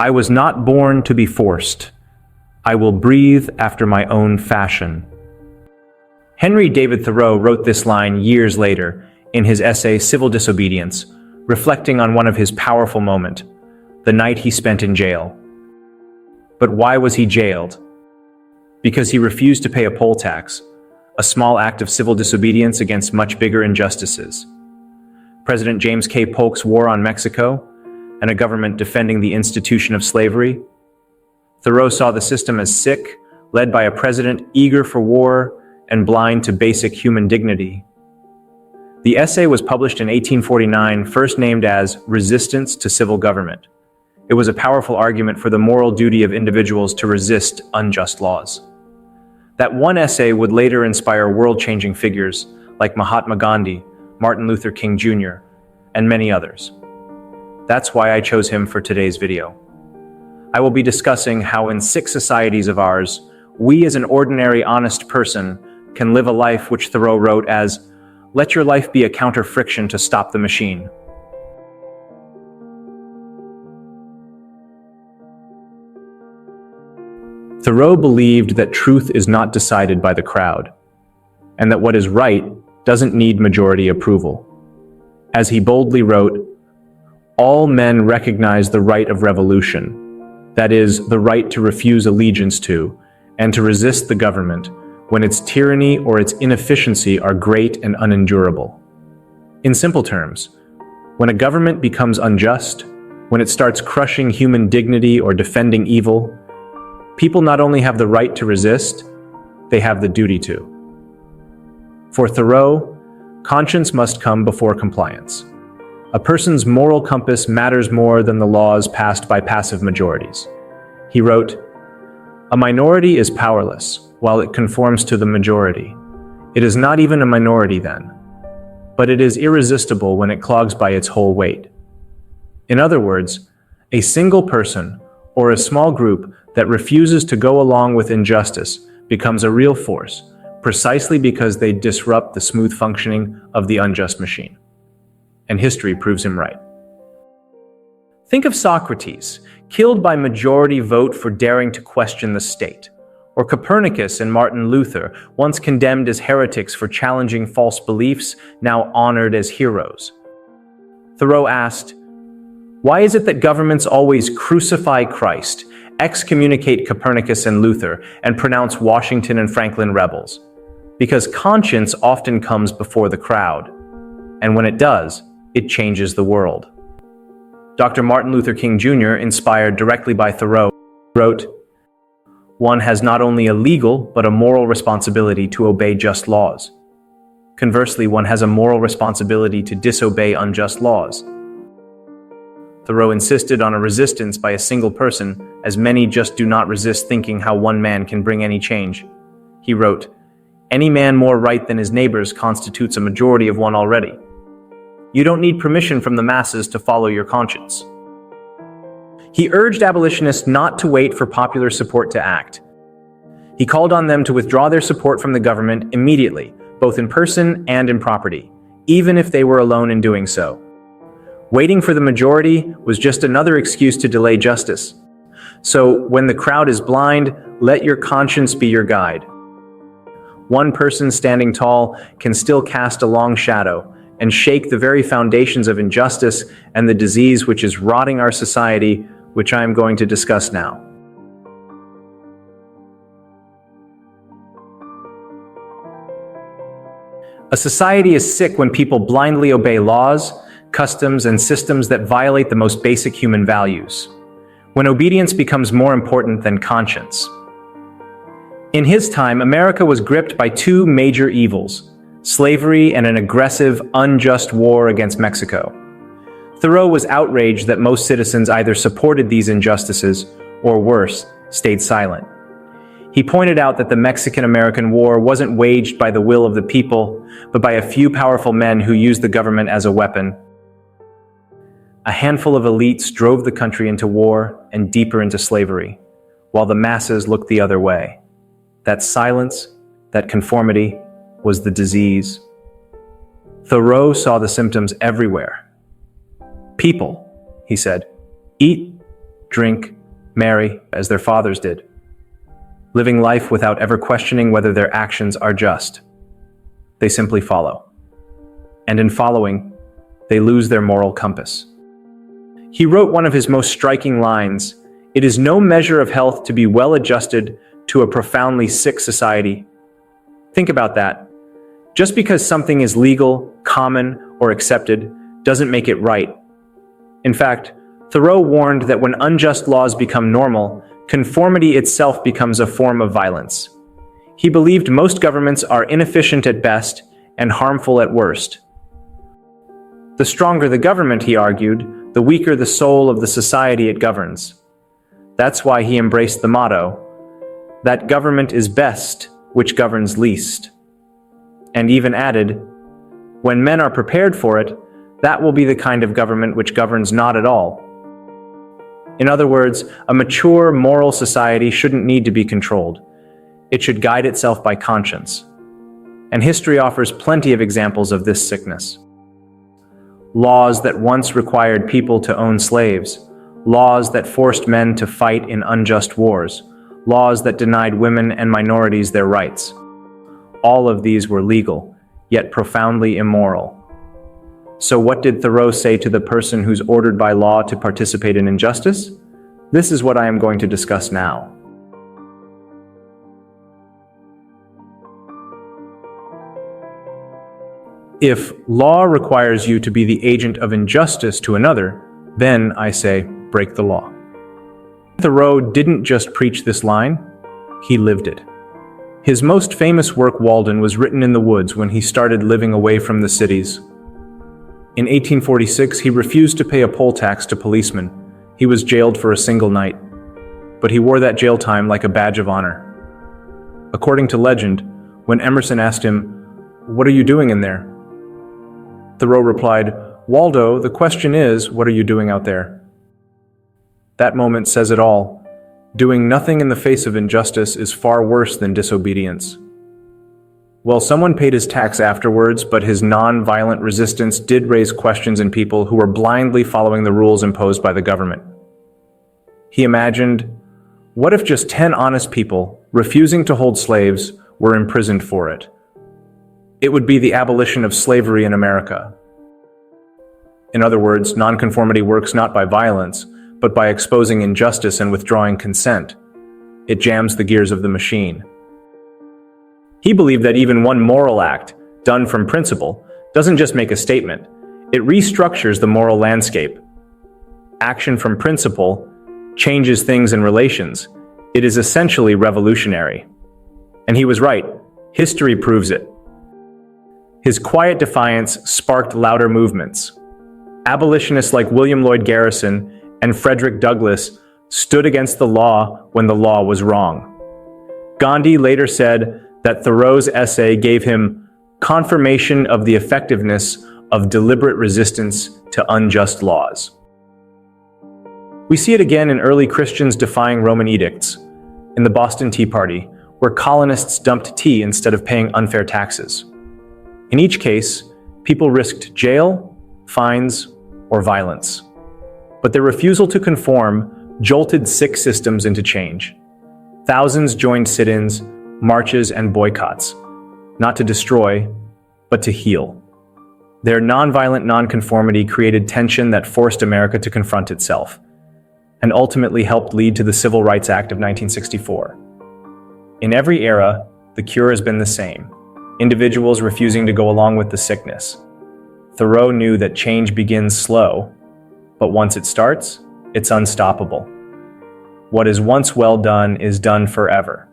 I was not born to be forced. I will breathe after my own fashion. Henry David Thoreau wrote this line years later in his essay Civil Disobedience, reflecting on one of his powerful moments, the night he spent in jail. But why was he jailed? Because he refused to pay a poll tax, a small act of civil disobedience against much bigger injustices. President James K. Polk's war on Mexico, and a government defending the institution of slavery. Thoreau saw the system as sick, led by a president eager for war and blind to basic human dignity. The essay was published in 1849, first named as Resistance to Civil Government. It was a powerful argument for the moral duty of individuals to resist unjust laws. That one essay would later inspire world-changing figures like Mahatma Gandhi, Martin Luther King Jr., and many others. That's why I chose him for today's video. I will be discussing how in sick societies of ours, we as an ordinary, honest person can live a life which Thoreau wrote as, "Let your life be a counter-friction to stop the machine." Thoreau believed that truth is not decided by the crowd, and that what is right doesn't need majority approval. As he boldly wrote, "All men recognize the right of revolution, that is, the right to refuse allegiance to, and to resist the government when its tyranny or its inefficiency are great and unendurable." In simple terms, when a government becomes unjust, when it starts crushing human dignity or defending evil, people not only have the right to resist, they have the duty to. For Thoreau, conscience must come before compliance. A person's moral compass matters more than the laws passed by passive majorities. He wrote, "A minority is powerless while it conforms to the majority. It is not even a minority then, but it is irresistible when it clogs by its whole weight." In other words, a single person or a small group that refuses to go along with injustice becomes a real force, precisely because they disrupt the smooth functioning of the unjust machine. And history proves him right. Think of Socrates, killed by majority vote for daring to question the state, or Copernicus and Martin Luther, once condemned as heretics for challenging false beliefs, now honored as heroes. Thoreau asked, "Why is it that governments always crucify Christ, excommunicate Copernicus and Luther, and pronounce Washington and Franklin rebels? Because conscience often comes before the crowd, and when it does, it changes the world." Dr. Martin Luther King Jr., inspired directly by Thoreau, wrote, "One has not only a legal but a moral responsibility to obey just laws. Conversely, one has a moral responsibility to disobey unjust laws." Thoreau insisted on a resistance by a single person, as many just do not resist thinking how one man can bring any change. He wrote, "Any man more right than his neighbors constitutes a majority of one already. You don't need permission from the masses to follow your conscience." He urged abolitionists not to wait for popular support to act. He called on them to withdraw their support from the government immediately, both in person and in property, even if they were alone in doing so. Waiting for the majority was just another excuse to delay justice. So, when the crowd is blind, let your conscience be your guide. One person standing tall can still cast a long shadow and shake the very foundations of injustice and the disease which is rotting our society, which I am going to discuss now. A society is sick when people blindly obey laws, customs, and systems that violate the most basic human values, when obedience becomes more important than conscience. In his time, America was gripped by two major evils: slavery and an aggressive, unjust war against Mexico. Thoreau was outraged that most citizens either supported these injustices or, worse, stayed silent. He pointed out that the Mexican-American War wasn't waged by the will of the people, but by a few powerful men who used the government as a weapon. A handful of elites drove the country into war and deeper into slavery, while the masses looked the other way. That silence, that conformity, was the disease. Thoreau saw the symptoms everywhere. "People," he said, "eat, drink, marry, as their fathers did, living life without ever questioning whether their actions are just. They simply follow. And in following, they lose their moral compass. He wrote one of his most striking lines: "It is no measure of health to be well adjusted to a profoundly sick society." Think about that. Just because something is legal, common, or accepted doesn't make it right. In fact, Thoreau warned that when unjust laws become normal, conformity itself becomes a form of violence. He believed most governments are inefficient at best and harmful at worst. The stronger the government, he argued, the weaker the soul of the society it governs. That's why he embraced the motto, that government is best which governs least. And even added, when men are prepared for it, that will be the kind of government which governs not at all. In other words, a mature, moral society shouldn't need to be controlled. It should guide itself by conscience. And history offers plenty of examples of this sickness. Laws that once required people to own slaves, laws that forced men to fight in unjust wars, laws that denied women and minorities their rights. All of these were legal, yet profoundly immoral. So what did Thoreau say to the person who's ordered by law to participate in injustice? This is what I am going to discuss now. If law requires you to be the agent of injustice to another, then, I say, break the law. Thoreau didn't just preach this line, he lived it. His most famous work, Walden, was written in the woods when he started living away from the cities. In 1846, he refused to pay a poll tax to policemen. He was jailed for a single night, but he wore that jail time like a badge of honor. According to legend, when Emerson asked him, "What are you doing in there?" Thoreau replied, "Waldo, the question is, what are you doing out there?" That moment says it all. Doing nothing in the face of injustice is far worse than disobedience. Well, someone paid his tax afterwards, but his non-violent resistance did raise questions in people who were blindly following the rules imposed by the government. He imagined, what if just 10 honest people, refusing to hold slaves, were imprisoned for it? It would be the abolition of slavery in America. In other words, nonconformity works not by violence, but by exposing injustice and withdrawing consent. It jams the gears of the machine. He believed that even one moral act, done from principle, doesn't just make a statement. It restructures the moral landscape. Action from principle changes things and relations. It is essentially revolutionary. And he was right. History proves it. His quiet defiance sparked louder movements. Abolitionists like William Lloyd Garrison and Frederick Douglass stood against the law when the law was wrong. Gandhi later said that Thoreau's essay gave him confirmation of the effectiveness of deliberate resistance to unjust laws. We see it again in early Christians defying Roman edicts, in the Boston Tea Party, where colonists dumped tea instead of paying unfair taxes. In each case, people risked jail, fines, or violence. But their refusal to conform jolted sick systems into change. Thousands joined sit-ins, marches, and boycotts, not to destroy, but to heal. Their nonviolent nonconformity created tension that forced America to confront itself, and ultimately helped lead to the Civil Rights Act of 1964. In every era, the cure has been the same: individuals refusing to go along with the sickness. Thoreau knew that change begins slow, but once it starts, it's unstoppable. What is once well done is done forever.